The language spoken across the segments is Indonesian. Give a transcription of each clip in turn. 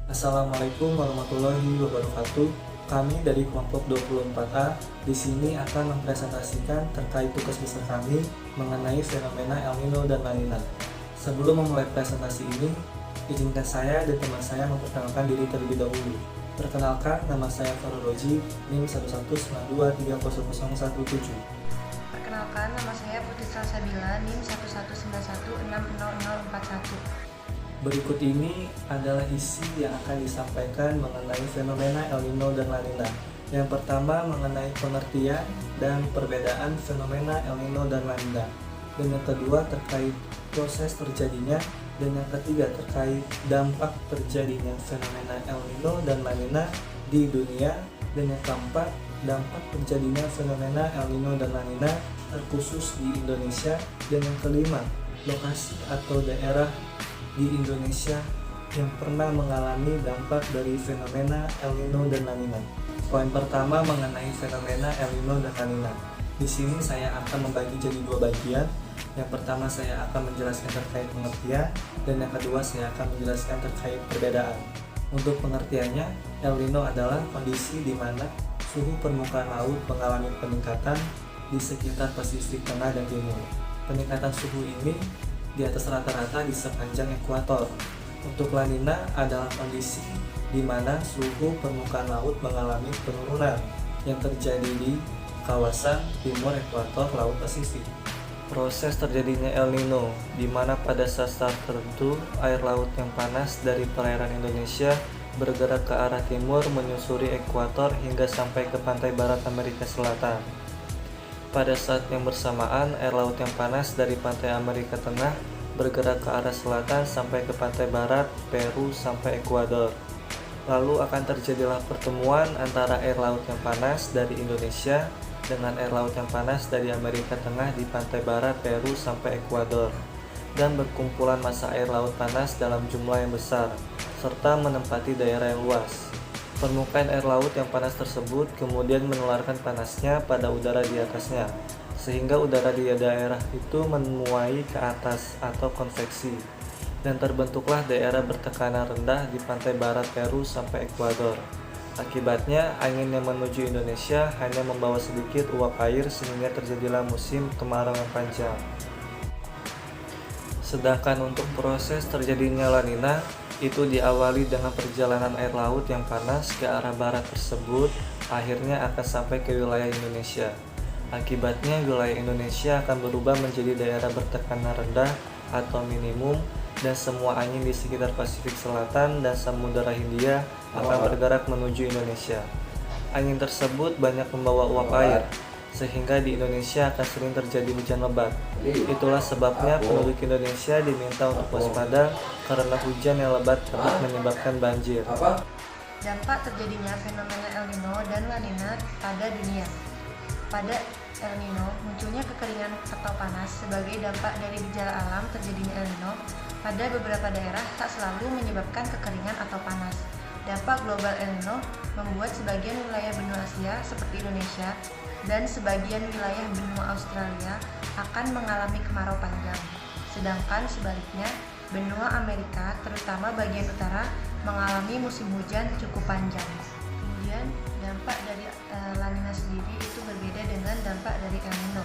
Assalamualaikum warahmatullahi wabarakatuh. Kami dari kelompok 24A di sini akan mempresentasikan terkait tugas besar kami mengenai fenomena El Nino dan La Nina. Sebelum memulai presentasi ini, izinkan saya dan teman saya memperkenalkan diri terlebih dahulu. Perkenalkan, nama saya Farul Roji, NIM 119230017. Perkenalkan, nama saya Putri Salsabila, NIM 111160041. Berikut ini adalah isi yang akan disampaikan mengenai fenomena El Nino dan La Nina. Yang pertama mengenai pengertian dan perbedaan fenomena El Nino dan La Nina. Dan yang kedua terkait proses terjadinya. Dan yang ketiga terkait dampak terjadinya fenomena El Nino dan La Nina di dunia. Dan yang keempat, dampak terjadinya fenomena El Nino dan La Nina terkhusus di Indonesia. Dan yang kelima, lokasi atau daerah di Indonesia yang pernah mengalami dampak dari fenomena El Nino dan La Nina. Poin pertama mengenai fenomena El Nino dan La Nina. Di sini saya akan membagi jadi dua bagian. Yang pertama saya akan menjelaskan terkait pengertian, dan yang kedua saya akan menjelaskan terkait perbedaan. Untuk pengertiannya, El Nino adalah kondisi di mana suhu permukaan laut mengalami peningkatan di sekitar Pasifik Tengah dan Timur. Peningkatan suhu ini di atas rata-rata di sepanjang ekuator. Untuk La Nina adalah kondisi di mana suhu permukaan laut mengalami penurunan yang terjadi di kawasan timur ekuator Laut Pasifik. Proses terjadinya El Nino, di mana pada saat tertentu air laut yang panas dari perairan Indonesia bergerak ke arah timur menyusuri ekuator hingga sampai ke pantai barat Amerika Selatan. Pada saat yang bersamaan, air laut yang panas dari pantai Amerika Tengah bergerak ke arah selatan sampai ke pantai barat, Peru sampai Ekuador. Lalu akan terjadilah pertemuan antara air laut yang panas dari Indonesia dengan air laut yang panas dari Amerika Tengah di pantai barat, Peru sampai Ekuador, dan berkumpulan massa air laut panas dalam jumlah yang besar, serta menempati daerah yang luas. Permukaan air laut yang panas tersebut kemudian menularkan panasnya pada udara di atasnya, sehingga udara di daerah itu menuai ke atas atau konveksi, dan terbentuklah daerah bertekanan rendah di pantai barat Peru sampai Ekuador. Akibatnya, angin yang menuju Indonesia hanya membawa sedikit uap air sehingga terjadilah musim kemarau yang panjang. Sedangkan untuk proses terjadinya La Nina, itu diawali dengan perjalanan air laut yang panas ke arah barat tersebut, akhirnya akan sampai ke wilayah Indonesia. Akibatnya wilayah Indonesia akan berubah menjadi daerah bertekanan rendah atau minimum, dan semua angin di sekitar Pasifik Selatan dan Samudera Hindia akan bergerak menuju Indonesia. Angin tersebut banyak membawa uap air, sehingga di Indonesia akan sering terjadi hujan lebat. Itulah sebabnya penduduk Indonesia diminta untuk waspada karena hujan yang lebat dapat menyebabkan banjir. Dampak terjadinya fenomena El Nino dan La Nina pada dunia. Pada El Nino, munculnya kekeringan atau panas sebagai dampak dari gejala alam terjadinya El Nino pada beberapa daerah tak selalu menyebabkan kekeringan atau panas. Dampak global El Nino membuat sebagian wilayah benua Asia seperti Indonesia dan sebagian wilayah benua Australia akan mengalami kemarau panjang. Sedangkan sebaliknya, benua Amerika, terutama bagian utara, mengalami musim hujan cukup panjang. Kemudian, dampak dari La Nina sendiri itu berbeda dengan dampak dari El Nino.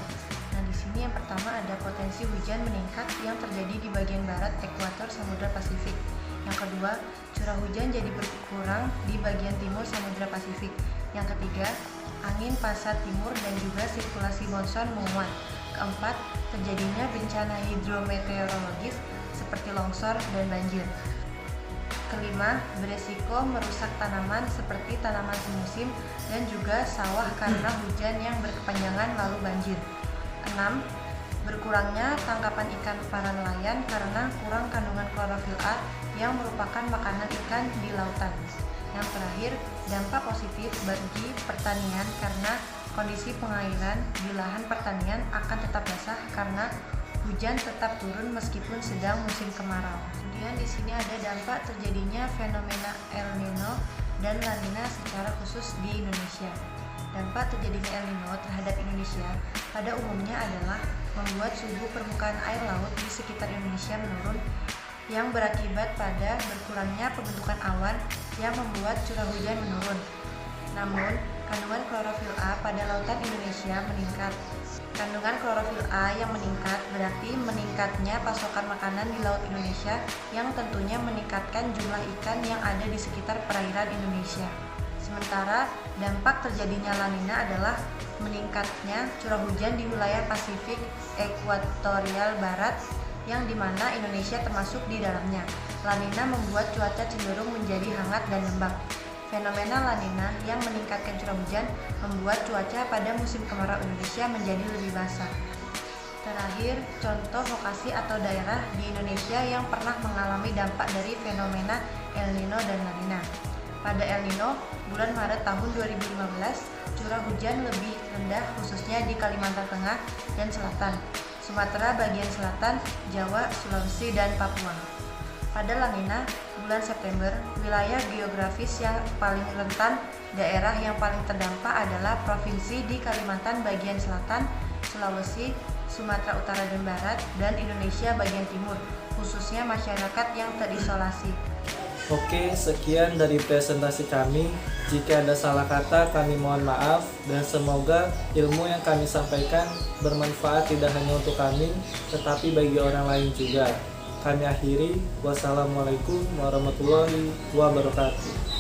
Nah, di sini yang pertama ada potensi hujan meningkat yang terjadi di bagian barat ekuator Samudra Pasifik. Yang kedua, curah hujan jadi berkurang di bagian timur Samudra Pasifik. Yang ketiga, angin pasat timur dan juga sirkulasi monsun menguat. Keempat, terjadinya bencana hidrometeorologis seperti longsor dan banjir. Kelima, beresiko merusak tanaman seperti tanaman semusim dan juga sawah karena hujan yang berkepanjangan lalu banjir. 6. Berkurangnya tangkapan ikan para nelayan karena kurang kandungan klorofil A yang merupakan makanan ikan di lautan. Yang terakhir, dampak positif bagi pertanian karena kondisi pengairan di lahan pertanian akan tetap basah karena hujan tetap turun meskipun sedang musim kemarau. Kemudian di sini ada dampak terjadinya fenomena El Nino dan La Nina secara khusus di Indonesia. Dampak terjadinya El Nino terhadap Indonesia pada umumnya adalah membuat suhu permukaan air laut di sekitar Indonesia menurun yang berakibat pada berkurangnya pembentukan awan yang membuat curah hujan menurun. Namun, kandungan klorofil A pada lautan Indonesia meningkat. Kandungan klorofil A yang meningkat berarti meningkatnya pasokan makanan di laut Indonesia yang tentunya meningkatkan jumlah ikan yang ada di sekitar perairan Indonesia. Sementara dampak terjadinya La Nina adalah meningkatnya curah hujan di wilayah Pasifik Ekuatorial Barat yang dimana Indonesia termasuk di dalamnya. La Nina membuat cuaca cenderung menjadi hangat dan lembab. Fenomena La Nina yang meningkatkan curah hujan membuat cuaca pada musim kemarau Indonesia menjadi lebih basah. Terakhir, contoh lokasi atau daerah di Indonesia yang pernah mengalami dampak dari fenomena El Nino dan La Nina. Pada El Nino, bulan Maret tahun 2015, curah hujan lebih rendah khususnya di Kalimantan Tengah dan Selatan, Sumatera bagian selatan, Jawa, Sulawesi, dan Papua. Pada La Nina, bulan September, wilayah geografis yang paling rentan, daerah yang paling terdampak adalah provinsi di Kalimantan bagian selatan, Sulawesi, Sumatera Utara dan Barat, dan Indonesia bagian timur, khususnya masyarakat yang terisolasi. Oke, sekian dari presentasi kami. Jika ada salah kata, kami mohon maaf, dan semoga ilmu yang kami sampaikan bermanfaat tidak hanya untuk kami, tetapi bagi orang lain juga. Kami akhiri, wassalamualaikum warahmatullahi wabarakatuh.